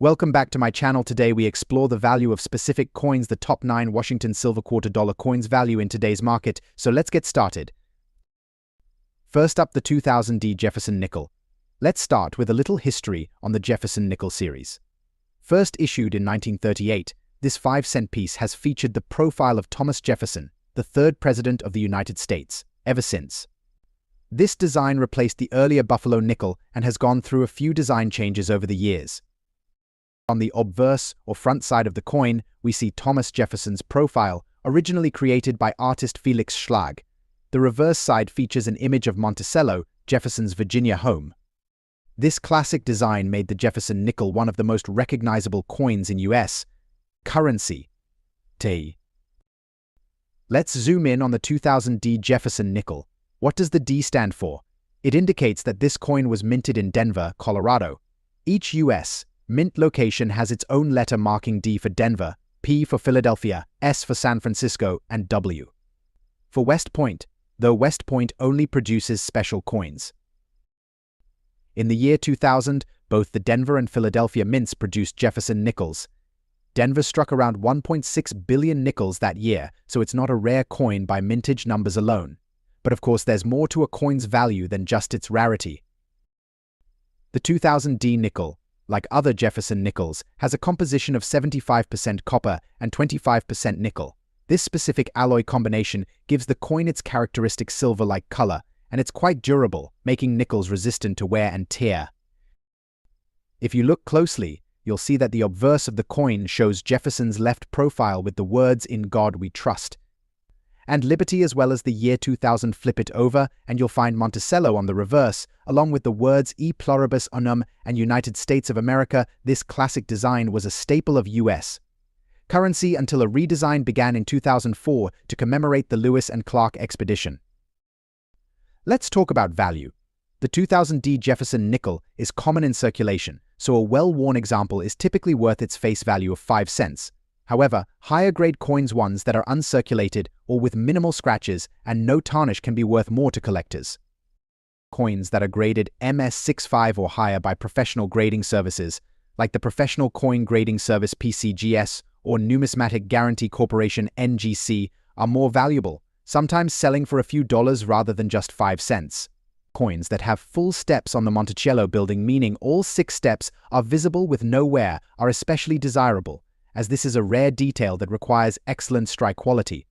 Welcome back to my channel. Today we explore the value of specific coins, the top 9 Washington silver quarter dollar coins value in today's market. So let's get started. First up, the 2000D Jefferson nickel. Let's start with a little history on the Jefferson nickel series. First issued in 1938, this 5-cent piece has featured the profile of Thomas Jefferson, the third president of the United States, ever since. This design replaced the earlier Buffalo nickel and has gone through a few design changes over the years. On the obverse, or front side of the coin, we see Thomas Jefferson's profile, originally created by artist Felix Schlag. The reverse side features an image of Monticello, Jefferson's Virginia home. This classic design made the Jefferson nickel one of the most recognizable coins in U.S. currency. Let's zoom in on the 2000D Jefferson nickel. What does the D stand for? It indicates that this coin was minted in Denver, Colorado. Each U.S. mint location has its own letter marking D for Denver, P for Philadelphia, S for San Francisco, and W for West Point, though West Point only produces special coins. In the year 2000, both the Denver and Philadelphia mints produced Jefferson nickels. Denver struck around 1.6 billion nickels that year, so it's not a rare coin by mintage numbers alone. But of course, there's more to a coin's value than just its rarity. The 2000D nickel, like other Jefferson nickels, has a composition of 75% copper and 25% nickel. This specific alloy combination gives the coin its characteristic silver-like color, and it's quite durable, making nickels resistant to wear and tear. If you look closely, you'll see that the obverse of the coin shows Jefferson's left profile with the words "In God We Trust" and liberty, as well as the year 2000. Flip it over and you'll find Monticello on the reverse, along with the words E Pluribus Unum and United States of America. This classic design was a staple of U.S. currency until a redesign began in 2004 to commemorate the Lewis and Clark expedition. Let's talk about value. The 2000D Jefferson nickel is common in circulation, so a well-worn example is typically worth its face value of 5 cents. However, higher-grade coins, ones that are uncirculated or with minimal scratches and no tarnish, can be worth more to collectors. Coins that are graded MS65 or higher by professional grading services, like the Professional Coin Grading Service (PCGS) or Numismatic Guarantee Corporation (NGC), are more valuable, sometimes selling for a few dollars rather than just 5 cents. Coins that have full steps on the Monticello building, meaning all 6 steps are visible with no wear, are especially desirable, as this is a rare detail that requires excellent strike quality.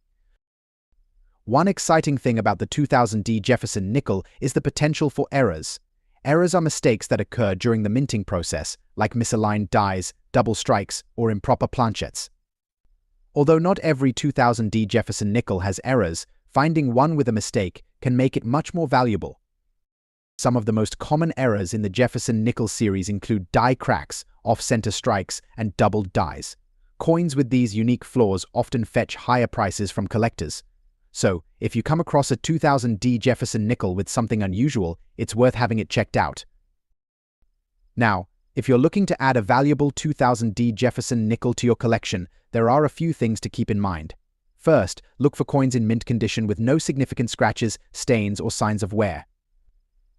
One exciting thing about the 2000D Jefferson nickel is the potential for errors. Errors are mistakes that occur during the minting process, like misaligned dies, double strikes, or improper planchettes. Although not every 2000D Jefferson nickel has errors, finding one with a mistake can make it much more valuable. Some of the most common errors in the Jefferson nickel series include die cracks, off-center strikes, and doubled dies. Coins with these unique flaws often fetch higher prices from collectors. So, if you come across a 2000D Jefferson nickel with something unusual, it's worth having it checked out. Now, if you're looking to add a valuable 2000D Jefferson nickel to your collection, there are a few things to keep in mind. First, look for coins in mint condition with no significant scratches, stains, or signs of wear.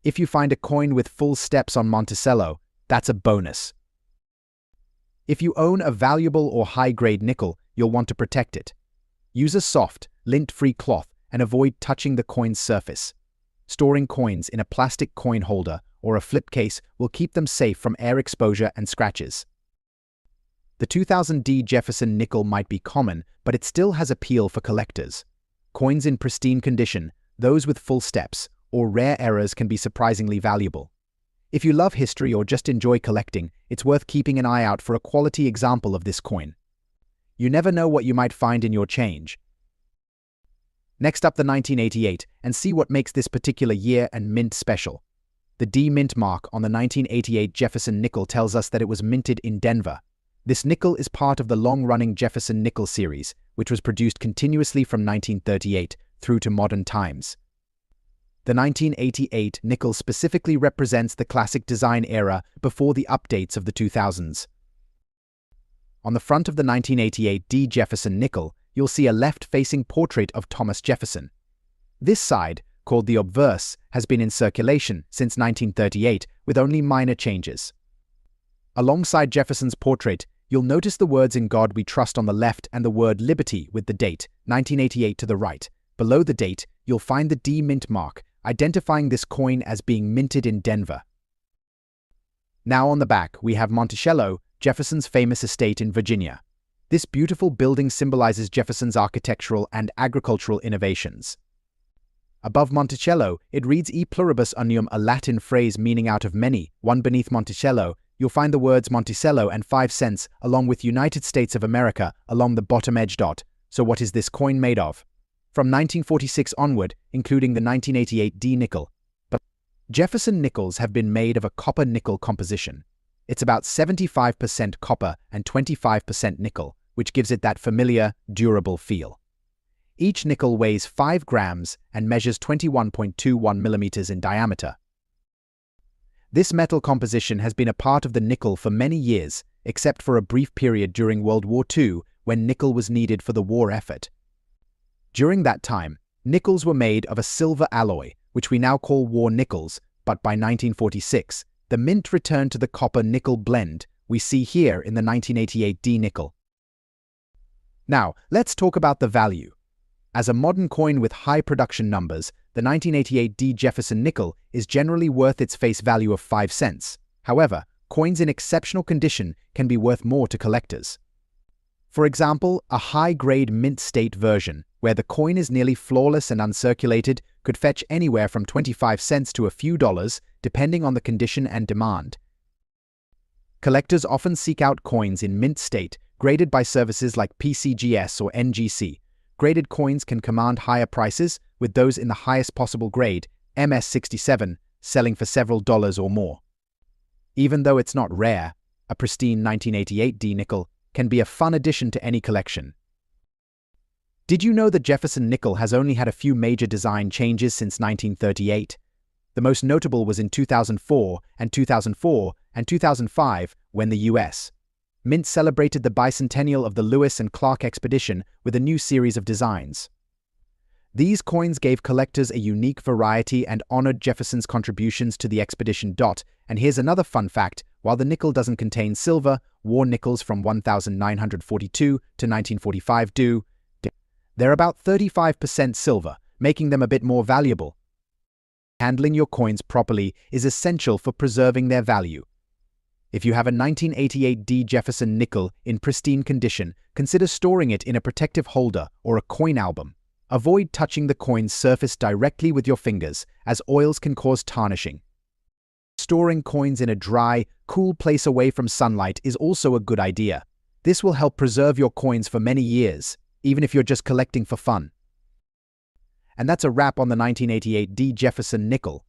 If you find a coin with full steps on Monticello, that's a bonus. If you own a valuable or high-grade nickel, you'll want to protect it. Use a soft, lint-free cloth and avoid touching the coin's surface. Storing coins in a plastic coin holder or a flip case will keep them safe from air exposure and scratches. The 2000D Jefferson nickel might be common, but it still has appeal for collectors. Coins in pristine condition, those with full steps, or rare errors can be surprisingly valuable. If you love history or just enjoy collecting, it's worth keeping an eye out for a quality example of this coin. You never know what you might find in your change. Next up, the 1988, and see what makes this particular year and mint special. The D mint mark on the 1988 Jefferson nickel tells us that it was minted in Denver. This nickel is part of the long-running Jefferson nickel series, which was produced continuously from 1938 through to modern times. The 1988 nickel specifically represents the classic design era before the updates of the 2000s. On the front of the 1988 D Jefferson nickel, you'll see a left-facing portrait of Thomas Jefferson. This side, called the obverse, has been in circulation since 1938 with only minor changes. Alongside Jefferson's portrait, you'll notice the words "In God We Trust" on the left and the word "Liberty" with the date, 1988, to the right. Below the date, you'll find the D mint mark, identifying this coin as being minted in Denver. Now on the back, we have Monticello, Jefferson's famous estate in Virginia. This beautiful building symbolizes Jefferson's architectural and agricultural innovations. Above Monticello, it reads "E pluribus unum," a Latin phrase meaning "out of many." One beneath Monticello, you'll find the words Monticello and 5 cents, along with United States of America, along the bottom edge dot. So what is this coin made of? From 1946 onward, including the 1988 D nickel. But Jefferson nickels have been made of a copper-nickel composition. It's about 75% copper and 25% nickel, which gives it that familiar, durable feel. Each nickel weighs 5 grams and measures 21.21 millimeters in diameter. This metal composition has been a part of the nickel for many years, except for a brief period during World War II when nickel was needed for the war effort. During that time, nickels were made of a silver alloy, which we now call war nickels, but by 1946, the mint returned to the copper-nickel blend we see here in the 1988 D nickel. Now, let's talk about the value. As a modern coin with high production numbers, the 1988 D Jefferson nickel is generally worth its face value of 5 cents. However, coins in exceptional condition can be worth more to collectors. For example, a high-grade mint state version, where the coin is nearly flawless and uncirculated, could fetch anywhere from 25 cents to a few dollars, depending on the condition and demand. Collectors often seek out coins in mint state, graded by services like PCGS or NGC. Graded coins can command higher prices, with those in the highest possible grade, MS67, selling for several dollars or more. Even though it's not rare, a pristine 1988 D nickel can be a fun addition to any collection. Did you know that Jefferson nickel has only had a few major design changes since 1938? The most notable was in 2004 and 2005 when the U.S. Mint celebrated the bicentennial of the Lewis and Clark expedition with a new series of designs. These coins gave collectors a unique variety and honored Jefferson's contributions to the expedition. And here's another fun fact: while the nickel doesn't contain silver, war nickels from 1942 to 1945 do. They're about 35% silver, making them a bit more valuable. Handling your coins properly is essential for preserving their value. If you have a 1988 D Jefferson nickel in pristine condition, consider storing it in a protective holder or a coin album. Avoid touching the coin's surface directly with your fingers, as oils can cause tarnishing. Storing coins in a dry, cool place away from sunlight is also a good idea. This will help preserve your coins for many years, even if you're just collecting for fun. And that's a wrap on the 1988 D Jefferson nickel.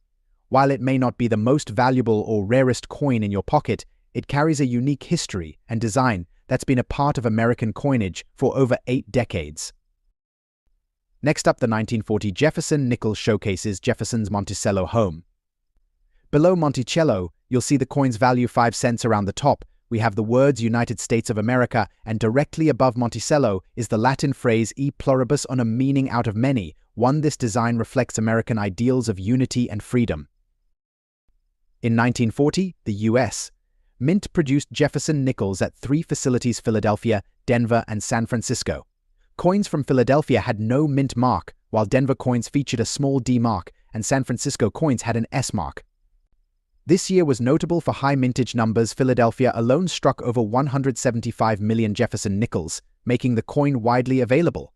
While it may not be the most valuable or rarest coin in your pocket, it carries a unique history and design that's been a part of American coinage for over 8 decades. Next up, the 1940 Jefferson nickel showcases Jefferson's Monticello home. Below Monticello, you'll see the coin's value 5 cents around the top. We have the words United States of America, and directly above Monticello is the Latin phrase "E pluribus unum," meaning "out of many." This design reflects American ideals of unity and freedom. In 1940, the U.S. Mint produced Jefferson nickels at 3 facilities: Philadelphia, Denver, and San Francisco. Coins from Philadelphia had no mint mark, while Denver coins featured a small D mark, and San Francisco coins had an S mark. This year was notable for high mintage numbers. Philadelphia alone struck over 175 million Jefferson nickels, making the coin widely available.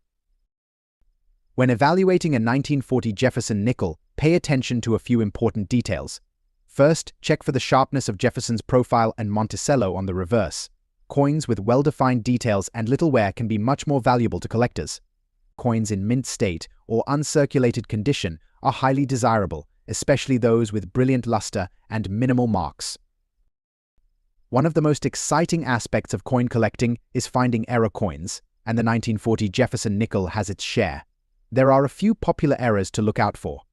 When evaluating a 1940 Jefferson nickel, pay attention to a few important details. First, check for the sharpness of Jefferson's profile and Monticello on the reverse. Coins with well-defined details and little wear can be much more valuable to collectors. Coins in mint state or uncirculated condition are highly desirable, especially those with brilliant luster and minimal marks. One of the most exciting aspects of coin collecting is finding error coins, and the 1940 Jefferson nickel has its share. There are a few popular errors to look out for.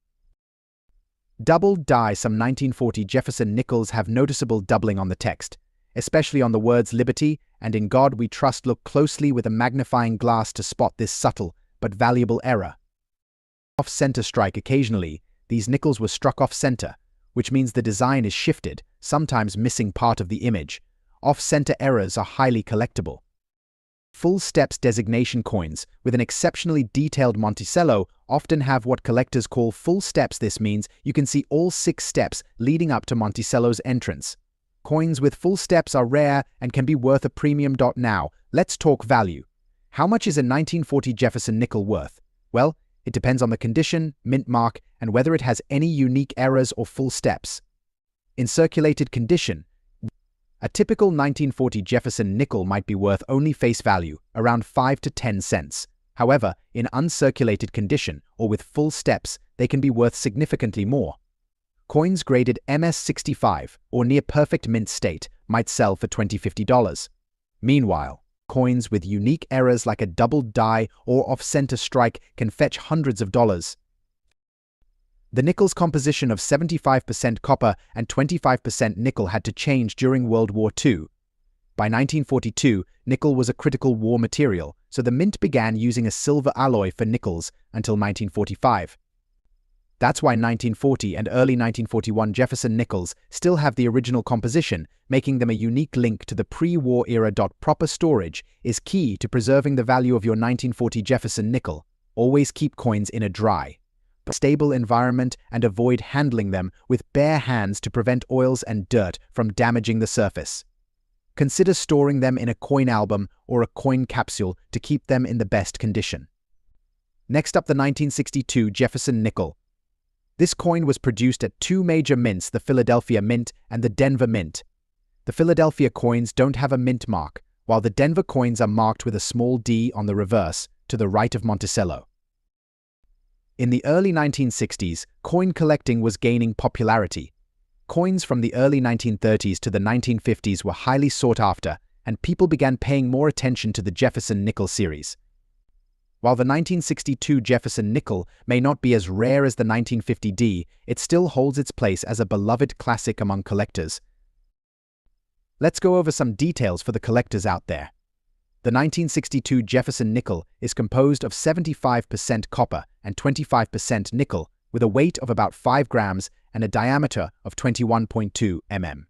Doubled die. Some 1940 Jefferson nickels have noticeable doubling on the text, especially on the words "Liberty" and "In God We Trust." Look closely with a magnifying glass to spot this subtle but valuable error. Off-center strike. Occasionally, these nickels were struck off-center, which means the design is shifted, sometimes missing part of the image. off-center errors are highly collectible. Full steps designation coins with an exceptionally detailed Monticello often have what collectors call full steps. This means you can see all 6 steps leading up to Monticello's entrance. Coins with full steps are rare and can be worth a premium. Now, let's talk value. How much is a 1940 Jefferson nickel worth? Well, it depends on the condition, mint mark, and whether it has any unique errors or full steps. In circulated condition, a typical 1940 Jefferson nickel might be worth only face value, around 5 to 10 cents. However, in uncirculated condition or with full steps, they can be worth significantly more. Coins graded MS65 or near perfect mint state might sell for $20–50. Meanwhile, coins with unique errors like a doubled die or off-center strike can fetch hundreds of dollars. The nickel's composition of 75% copper and 25% nickel had to change during World War II. By 1942, nickel was a critical war material, so the mint began using a silver alloy for nickels until 1945. That's why 1940 and early 1941 Jefferson nickels still have the original composition, making them a unique link to the pre-war era. Proper storage is key to preserving the value of your 1940 Jefferson nickel. Always keep coins in a dry, stable environment and avoid handling them with bare hands to prevent oils and dirt from damaging the surface. Consider storing them in a coin album or a coin capsule to keep them in the best condition. Next up, the 1962 Jefferson nickel. This coin was produced at 2 major mints, the Philadelphia Mint and the Denver Mint. The Philadelphia coins don't have a mint mark, while the Denver coins are marked with a small D on the reverse, to the right of Monticello. In the early 1960s, coin collecting was gaining popularity. Coins from the early 1930s to the 1950s were highly sought after, and people began paying more attention to the Jefferson nickel series. While the 1962 Jefferson nickel may not be as rare as the 1950D, it still holds its place as a beloved classic among collectors. Let's go over some details for the collectors out there. The 1962 Jefferson nickel is composed of 75% copper and 25% nickel, with a weight of about 5 grams and a diameter of 21.2 mm.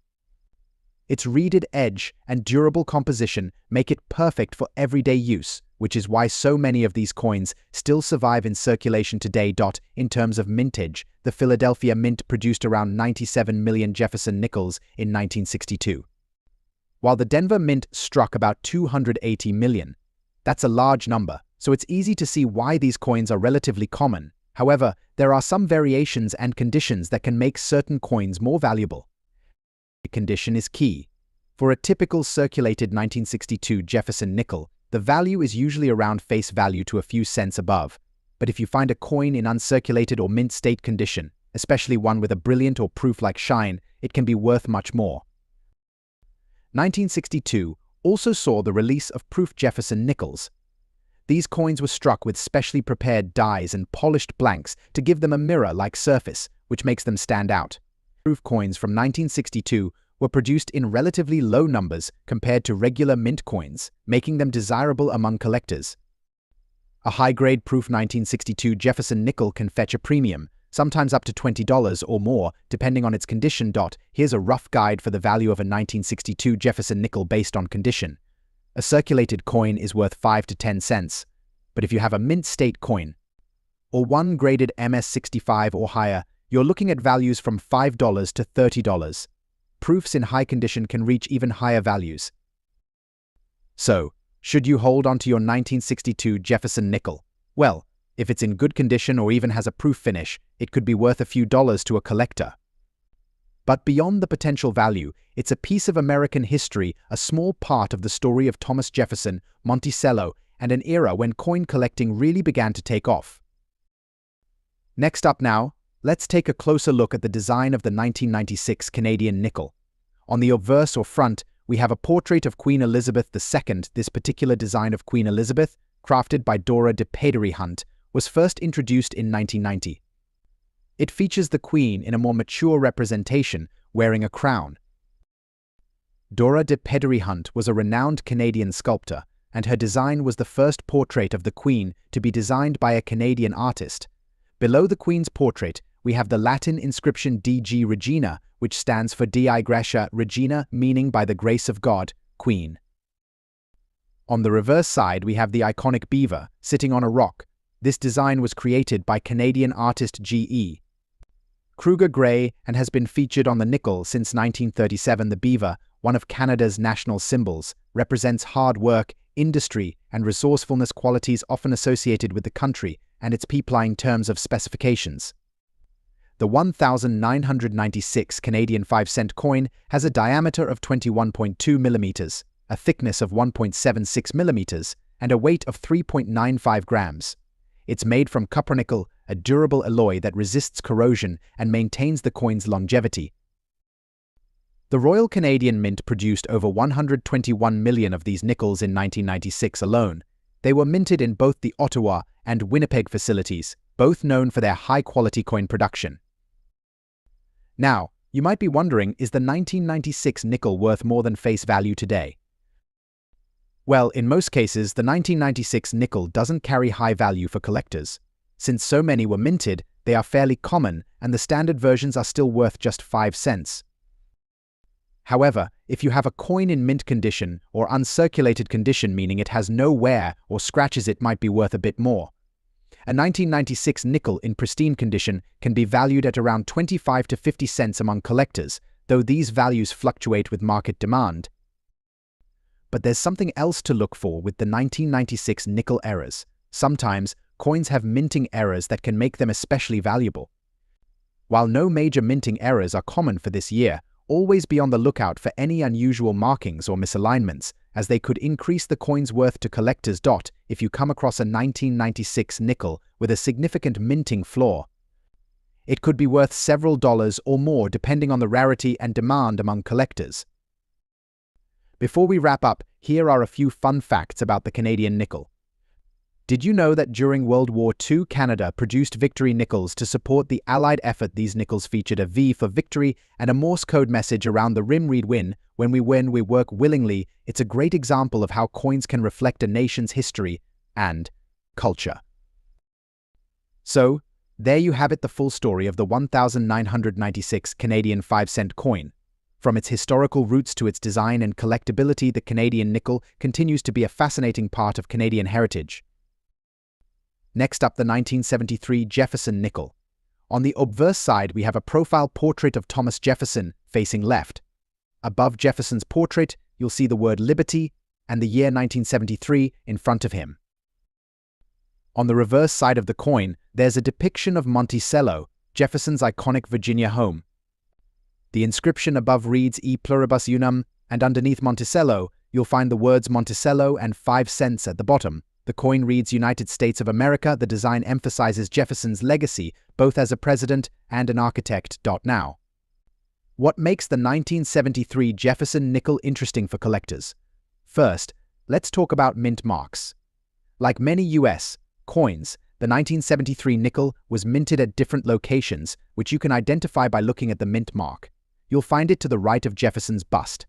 Its reeded edge and durable composition make it perfect for everyday use, which is why so many of these coins still survive in circulation today. In terms of mintage, the Philadelphia Mint produced around 97 million Jefferson nickels in 1962. While the Denver Mint struck about 280 million. That's a large number, so it's easy to see why these coins are relatively common. However, there are some variations and conditions that can make certain coins more valuable. Condition is key. For a typical circulated 1962 Jefferson nickel, the value is usually around face value to a few cents above. But if you find a coin in uncirculated or mint state condition, especially one with a brilliant or proof-like shine, it can be worth much more. 1962 also saw the release of proof Jefferson nickels. These coins were struck with specially prepared dies and polished blanks to give them a mirror-like surface, which makes them stand out. Proof coins from 1962 were produced in relatively low numbers compared to regular mint coins, making them desirable among collectors. A high-grade proof 1962 Jefferson nickel can fetch a premium, sometimes up to $20 or more, depending on its condition. Here's a rough guide for the value of a 1962 Jefferson nickel based on condition. A circulated coin is worth 5 to 10 cents, but if you have a mint state coin, or one graded MS65 or higher, you're looking at values from $5 to $30. Proofs in high condition can reach even higher values. So, should you hold onto your 1962 Jefferson nickel? Well, if it's in good condition or even has a proof finish, it could be worth a few dollars to a collector. But beyond the potential value, it's a piece of American history, a small part of the story of Thomas Jefferson, Monticello, and an era when coin collecting really began to take off. Next up now, let's take a closer look at the design of the 1996 Canadian nickel. On the obverse or front, we have a portrait of Queen Elizabeth II. This particular design of Queen Elizabeth, crafted by Dora de Pedery Hunt, was first introduced in 1990. It features the Queen in a more mature representation, wearing a crown. Dora de Pedery Hunt was a renowned Canadian sculptor, and her design was the first portrait of the Queen to be designed by a Canadian artist. Below the Queen's portrait, we have the Latin inscription DG Regina, which stands for Dei Gratia Regina, meaning by the grace of God, Queen. On the reverse side, we have the iconic beaver, sitting on a rock. This design was created by Canadian artist G.E. Kruger Gray and has been featured on the nickel since 1937. The beaver, one of Canada's national symbols, represents hard work, industry, and resourcefulness, qualities often associated with the country and its people in terms of specifications. The 1996 Canadian 5-cent coin has a diameter of 21.2 millimeters, a thickness of 1.76 millimeters, and a weight of 3.95 grams. It's made from copper-nickel, a durable alloy that resists corrosion and maintains the coin's longevity. The Royal Canadian Mint produced over 121 million of these nickels in 1996 alone. They were minted in both the Ottawa and Winnipeg facilities, both known for their high-quality coin production. Now, you might be wondering, is the 1996 nickel worth more than face value today? Well, in most cases, the 1996 nickel doesn't carry high value for collectors. Since so many were minted, they are fairly common, and the standard versions are still worth just 5 cents. However, if you have a coin in mint condition or uncirculated condition, meaning it has no wear or scratches, it might be worth a bit more. A 1996 nickel in pristine condition can be valued at around 25 to 50 cents among collectors, though these values fluctuate with market demand. But there's something else to look for with the 1996 nickel errors. Sometimes, coins have minting errors that can make them especially valuable. While no major minting errors are common for this year, always be on the lookout for any unusual markings or misalignments, as they could increase the coin's worth to collectors. If you come across a 1996 nickel with a significant minting flaw, it could be worth several dollars or more depending on the rarity and demand among collectors. Before we wrap up, here are a few fun facts about the Canadian nickel. Did you know that during World War II, Canada produced victory nickels to support the Allied effort? These nickels featured a V for victory and a Morse code message around the rim: read win, when we win, we work willingly. It's a great example of how coins can reflect a nation's history and culture. So, there you have it, the full story of the 1996 Canadian 5-cent coin. From its historical roots to its design and collectability, the Canadian nickel continues to be a fascinating part of Canadian heritage. Next up, the 1973 Jefferson nickel. On the obverse side, we have a profile portrait of Thomas Jefferson, facing left. Above Jefferson's portrait, you'll see the word Liberty and the year 1973 in front of him. On the reverse side of the coin, there's a depiction of Monticello, Jefferson's iconic Virginia home. The inscription above reads E pluribus unum, and underneath Monticello, you'll find the words Monticello and 5 cents at the bottom. The coin reads United States of America. The design emphasizes Jefferson's legacy, both as a president and an architect. Now, what makes the 1973 Jefferson nickel interesting for collectors? First, let's talk about mint marks. Like many U.S. coins, the 1973 nickel was minted at different locations, which you can identify by looking at the mint mark. You'll find it to the right of Jefferson's bust.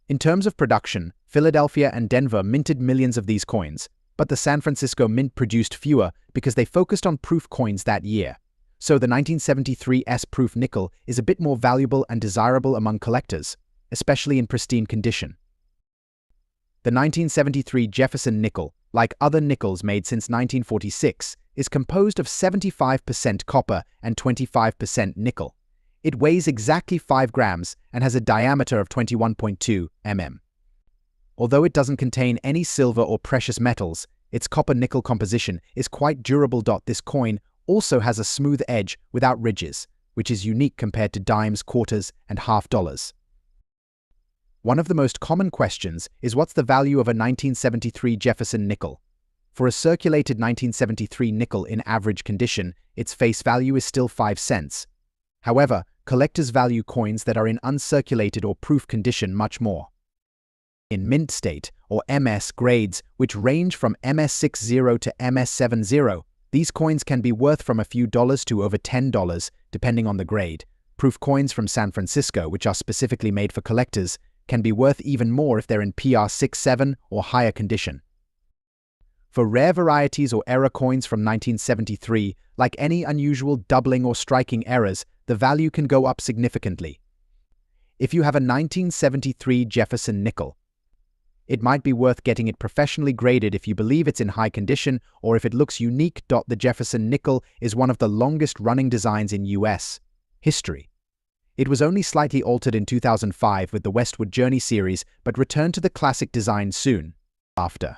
In terms of production, Philadelphia and Denver minted millions of these coins, but the San Francisco Mint produced fewer because they focused on proof coins that year. So the 1973's proof nickel is a bit more valuable and desirable among collectors, especially in pristine condition. The 1973 Jefferson nickel, like other nickels made since 1946, is composed of 75% copper and 25% nickel. It weighs exactly 5 grams and has a diameter of 21.2 mm. Although it doesn't contain any silver or precious metals, its copper-nickel composition is quite durable. This coin also has a smooth edge without ridges, which is unique compared to dimes, quarters, and half dollars. One of the most common questions is, what's the value of a 1973 Jefferson nickel? For a circulated 1973 nickel in average condition, its face value is still 5 cents. However, collectors value coins that are in uncirculated or proof condition much more. In mint state, or MS grades, which range from MS60 to MS70, these coins can be worth from a few dollars to over $10, depending on the grade. Proof coins from San Francisco, which are specifically made for collectors, can be worth even more if they're in PR67 or higher condition. For rare varieties or error coins from 1973, like any unusual doubling or striking errors, the value can go up significantly. If you have a 1973 Jefferson nickel, it might be worth getting it professionally graded if you believe it's in high condition or if it looks unique. The Jefferson nickel is one of the longest-running designs in U.S. history. It was only slightly altered in 2005 with the Westward Journey series, but returned to the classic design soon after.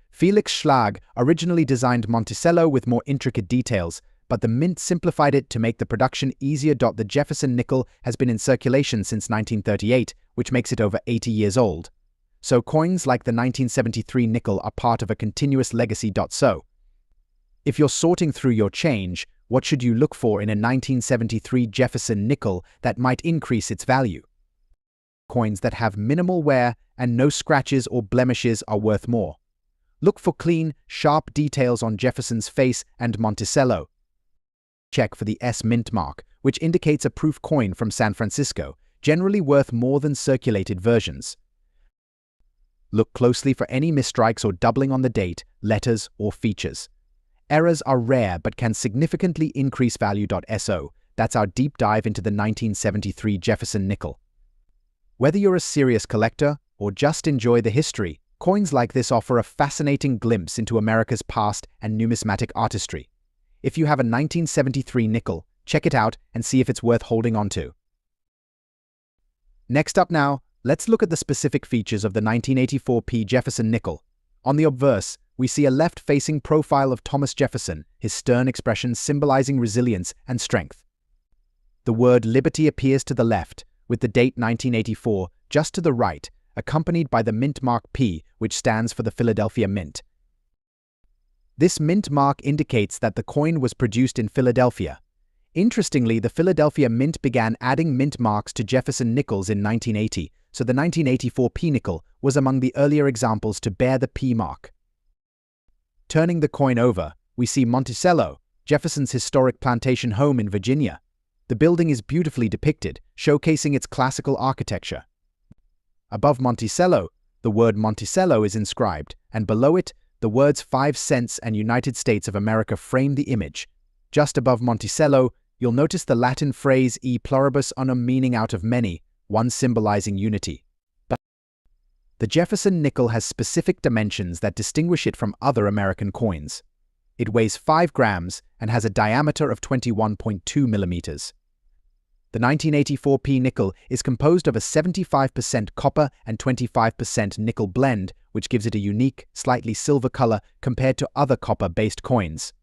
Felix Schlag originally designed Monticello with more intricate details, but the Mint simplified it to make the production easier. The Jefferson nickel has been in circulation since 1938, which makes it over 80 years old. So coins like the 1973 nickel are part of a continuous legacy. So, if you're sorting through your change, what should you look for in a 1973 Jefferson nickel that might increase its value? Coins that have minimal wear and no scratches or blemishes are worth more. Look for clean, sharp details on Jefferson's face and Monticello. Check for the S mint mark, which indicates a proof coin from San Francisco, generally worth more than circulated versions. Look closely for any misstrikes or doubling on the date, letters, or features. Errors are rare but can significantly increase value. So, that's our deep dive into the 1973 Jefferson nickel. Whether you're a serious collector or just enjoy the history, coins like this offer a fascinating glimpse into America's past and numismatic artistry. If you have a 1973 nickel, check it out and see if it's worth holding on to. Next up now, let's look at the specific features of the 1984 Jefferson nickel. On the obverse, we see a left-facing profile of Thomas Jefferson, his stern expression symbolizing resilience and strength. The word liberty appears to the left, with the date 1984 just to the right, accompanied by the mint mark P, which stands for the Philadelphia Mint. This mint mark indicates that the coin was produced in Philadelphia. Interestingly, the Philadelphia Mint began adding mint marks to Jefferson nickels in 1980, so the 1984 P nickel was among the earlier examples to bear the P mark. Turning the coin over, we see Monticello, Jefferson's historic plantation home in Virginia. The building is beautifully depicted, showcasing its classical architecture. Above Monticello, the word Monticello is inscribed, and below it, the words 5 cents and United States of America frame the image. Just above Monticello, you'll notice the Latin phrase e pluribus unum, meaning out of many, one symbolizing unity. The Jefferson nickel has specific dimensions that distinguish it from other American coins. It weighs 5 grams and has a diameter of 21.2 millimeters. The 1984 P nickel is composed of a 75% copper and 25% nickel blend, which gives it a unique, slightly silver color compared to other copper-based coins.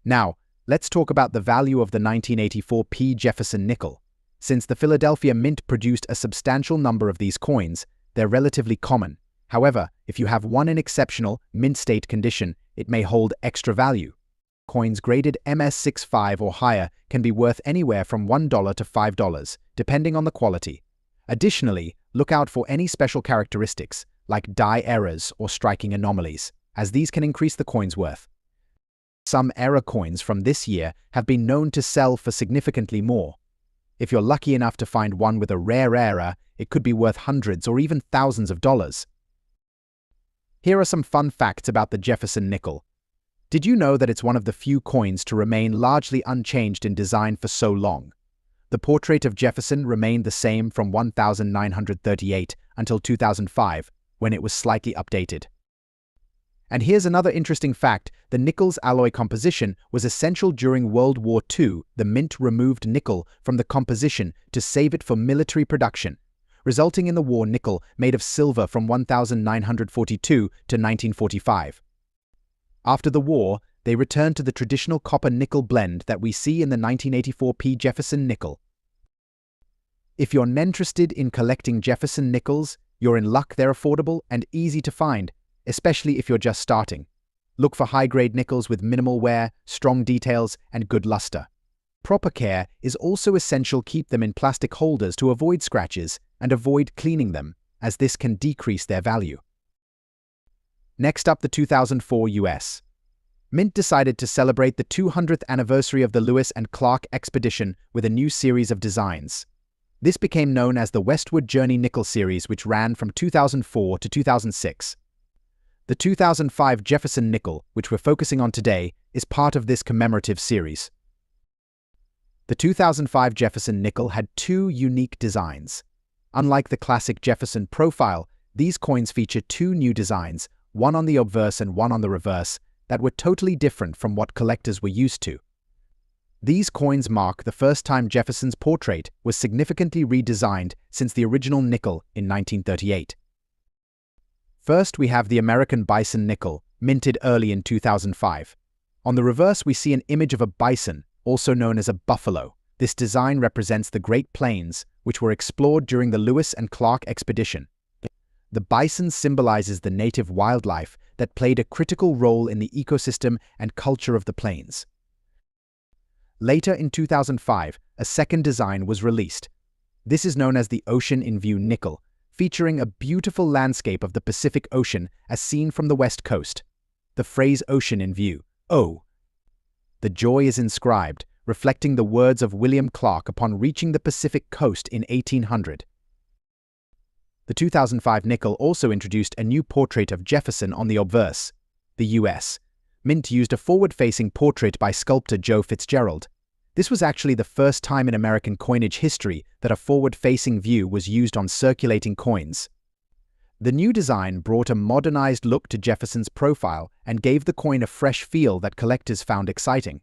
Now, let's talk about the value of the 1984 P Jefferson nickel. Since the Philadelphia Mint produced a substantial number of these coins, they're relatively common. However, if you have one in exceptional, mint-state condition, it may hold extra value. Coins graded MS65 or higher can be worth anywhere from $1 to $5, depending on the quality. Additionally, look out for any special characteristics, like die errors or striking anomalies, as these can increase the coin's worth. Some error coins from this year have been known to sell for significantly more. If you're lucky enough to find one with a rare error, it could be worth hundreds or even thousands of dollars. Here are some fun facts about the Jefferson nickel. Did you know that it's one of the few coins to remain largely unchanged in design for so long? The portrait of Jefferson remained the same from 1938 until 2005, when it was slightly updated. And here's another interesting fact: the nickel's alloy composition was essential during World War II. The Mint removed nickel from the composition to save it for military production, resulting in the war nickel made of silver from 1942 to 1945. After the war, they returned to the traditional copper-nickel blend that we see in the 1984 P Jefferson nickel. If you're interested in collecting Jefferson nickels, you're in luck. They're affordable and easy to find, especially if you're just starting. Look for high-grade nickels with minimal wear, strong details, and good luster. Proper care is also essential. Keep them in plastic holders to avoid scratches and avoid cleaning them, as this can decrease their value. Next up, the 2004 U.S. Mint decided to celebrate the 200th anniversary of the Lewis and Clark expedition with a new series of designs. This became known as the Westward Journey Nickel series, which ran from 2004 to 2006. The 2005 Jefferson nickel, which we're focusing on today, is part of this commemorative series. The 2005 Jefferson nickel had two unique designs. Unlike the classic Jefferson profile, these coins feature two new designs, one on the obverse and one on the reverse, that were totally different from what collectors were used to. These coins mark the first time Jefferson's portrait was significantly redesigned since the original nickel in 1938. First, we have the American Bison nickel, minted early in 2005. On the reverse, we see an image of a bison, also known as a buffalo. This design represents the Great Plains, which were explored during the Lewis and Clark expedition. The bison symbolizes the native wildlife that played a critical role in the ecosystem and culture of the plains. Later in 2005, a second design was released. This is known as the Ocean in View nickel, featuring a beautiful landscape of the Pacific Ocean as seen from the west coast. The phrase "ocean in view," O. The joy is inscribed, reflecting the words of William Clark upon reaching the Pacific coast in 1800. The 2005 nickel also introduced a new portrait of Jefferson on the obverse. The U.S. Mint used a forward-facing portrait by sculptor Joe Fitzgerald. This was actually the first time in American coinage history that a forward-facing view was used on circulating coins. The new design brought a modernized look to Jefferson's profile and gave the coin a fresh feel that collectors found exciting.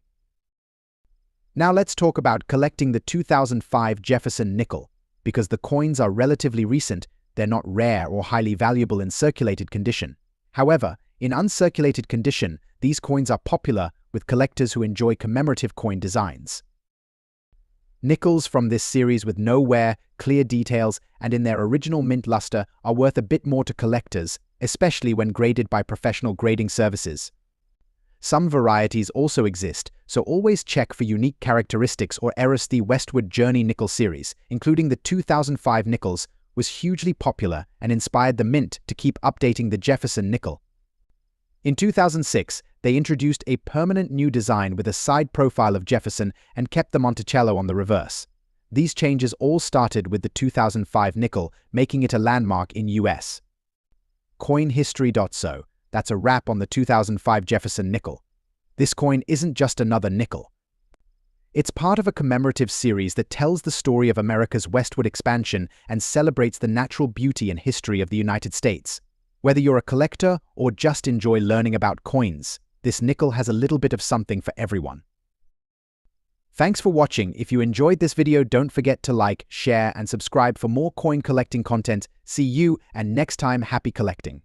Now let's talk about collecting the 2005 Jefferson nickel. Because the coins are relatively recent, they're not rare or highly valuable in circulated condition. However, in uncirculated condition, these coins are popular with collectors who enjoy commemorative coin designs. Nickels from this series with no wear, clear details, and in their original mint luster are worth a bit more to collectors, especially when graded by professional grading services. Some varieties also exist, so always check for unique characteristics or errors. The Westward Journey nickel series, including the 2005 nickels, was hugely popular and inspired the mint to keep updating the Jefferson nickel. In 2006, they introduced a permanent new design with a side profile of Jefferson and kept the Monticello on the reverse. These changes all started with the 2005 nickel, making it a landmark in US. Coin history. So, that's a wrap on the 2005 Jefferson nickel. This coin isn't just another nickel. It's part of a commemorative series that tells the story of America's westward expansion and celebrates the natural beauty and history of the United States. Whether you're a collector or just enjoy learning about coins, this nickel has a little bit of something for everyone. Thanks for watching. If you enjoyed this video, don't forget to like, share, and subscribe for more coin collecting content. See you, and next time, happy collecting.